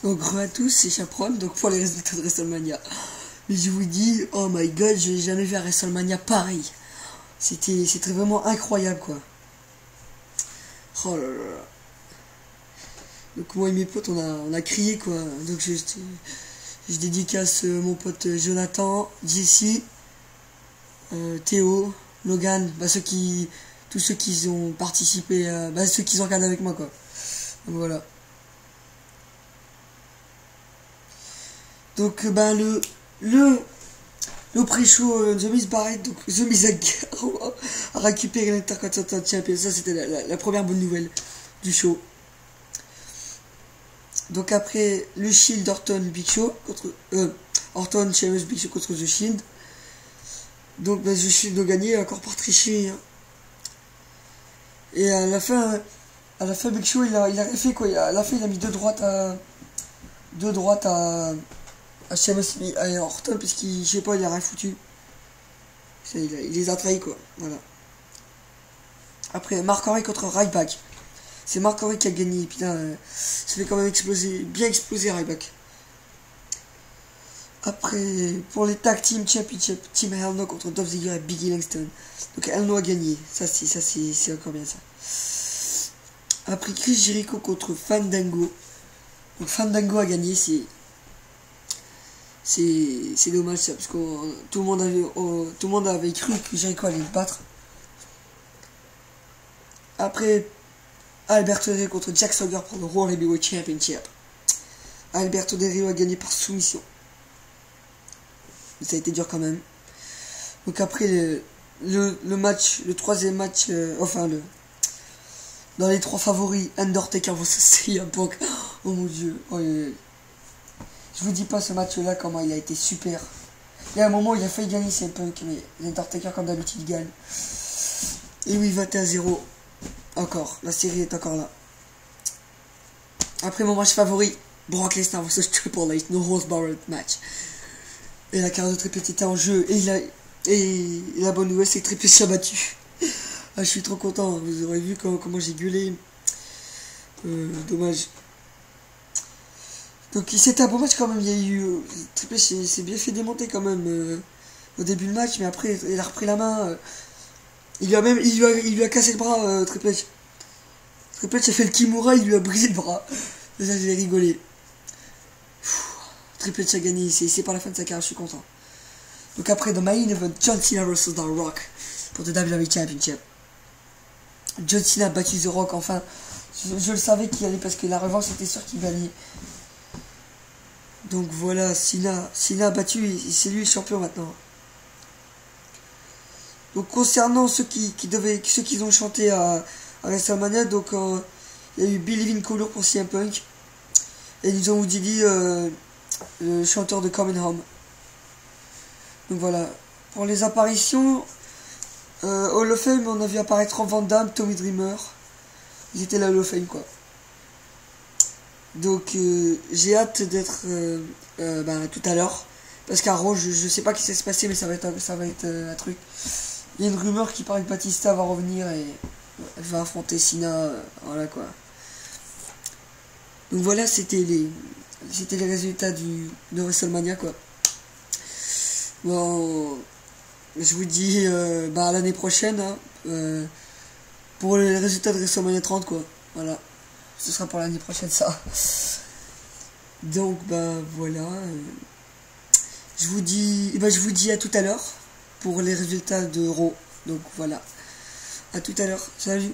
Donc re à tous, c'est Chaperon, donc pour les résultats de WrestleMania. Mais je vous dis, oh my god, j'ai jamais vu un WrestleMania pareil. C'était vraiment incroyable quoi. Oh là là. Donc moi et mes potes on a crié quoi. Donc je dédicace mon pote Jonathan, Jesse, Théo, Logan, tous ceux qui ont participé, ceux qui ont regardé avec moi quoi. Donc voilà. Donc le pré-show The Miz Barrett, donc The Miz a récupéré l'Intercontinental Champion. Ça c'était la première bonne nouvelle du show. Donc après le Shield, Orton, Big Show contre Orton, Sheamus, Big Show contre The Shield. Donc The Shield a gagné encore par tricher. Hein. Et à la fin Big Show il a fait quoi. À la fin il a mis deux droites à Sheamus et à Orton puisqu'il, je sais pas, il a rien foutu. Il les a trahis quoi. Voilà. Après Mark Henry contre Ryback. C'est Mark Henry qui a gagné. Putain, ça fait quand même bien exploser Ryback. Après, pour les Tag Team Championship, Team Hell No contre Dolph Ziggler et Biggie Langston. Donc Hell No a gagné. Ça c'est encore bien ça. Après Chris Jericho contre Fandango. Donc Fandango a gagné. C'est dommage ça parce que tout le monde avait cru que Jericho allait le battre. Après Alberto Del Rio contre Jack Swagger pour le World Heavyweight Championship. Alberto Del Rio a gagné par soumission. Ça a été dur quand même. Donc après le troisième match, dans les trois favoris, Undertaker vs CM Punk. Oh mon dieu. Oh, je vous dis pas ce match là comment il a été super. Il y a un moment où il a failli gagner CM Punk, mais Undertaker comme d'habitude il gagne. Et oui, 21-0. Encore, la série est encore là. Après mon match favori, Brock Lesnar vs Triple H, no holds barred match. Et la carrière de Triple H était en jeu. Et la bonne nouvelle c'est que Triple H a battu. Ah, je suis trop content, vous aurez vu comment j'ai gueulé. Dommage. Donc c'était un bon match quand même, il y a eu... Triple H s'est bien fait démonter quand même au début du match, mais après il a repris la main. Il lui a cassé le bras, Triple H. Triple H a fait le Kimura, il lui a brisé le bras. Et ça, j'ai rigolé. Triple H a gagné, c'est par la fin de sa carrière, je suis content. Donc après, dans main event, John Cena vs The Rock pour le WWE Championship. John Cena a battu The Rock, enfin. Je le savais qu'il allait parce que la revanche, c'était sûr qu'il gagnait. Donc voilà, Cena a battu et c'est lui le champion maintenant. Donc concernant ceux qui ont chanté à WrestleMania, donc il y a eu Believe in Color pour CM Punk et nous avons dit le chanteur de Coming Home. Donc voilà, pour les apparitions Hall of Fame, on a vu apparaître Rob Van Dam, Tommy Dreamer. Ils étaient là Hall of Fame quoi. Donc j'ai hâte d'être tout à l'heure parce qu'à Raw je sais pas ce qui s'est passé, mais ça va être un truc. Il y a une rumeur qui parle que Batista va revenir et va affronter Cena, voilà quoi. Donc voilà, c'était les résultats de WrestleMania quoi. Bon, je vous dis à l'année prochaine hein, pour les résultats de WrestleMania 30 quoi. Voilà, ce sera pour l'année prochaine ça. Donc voilà, je vous dis à tout à l'heure pour les résultats de Raw. Donc voilà, à tout à l'heure, salut.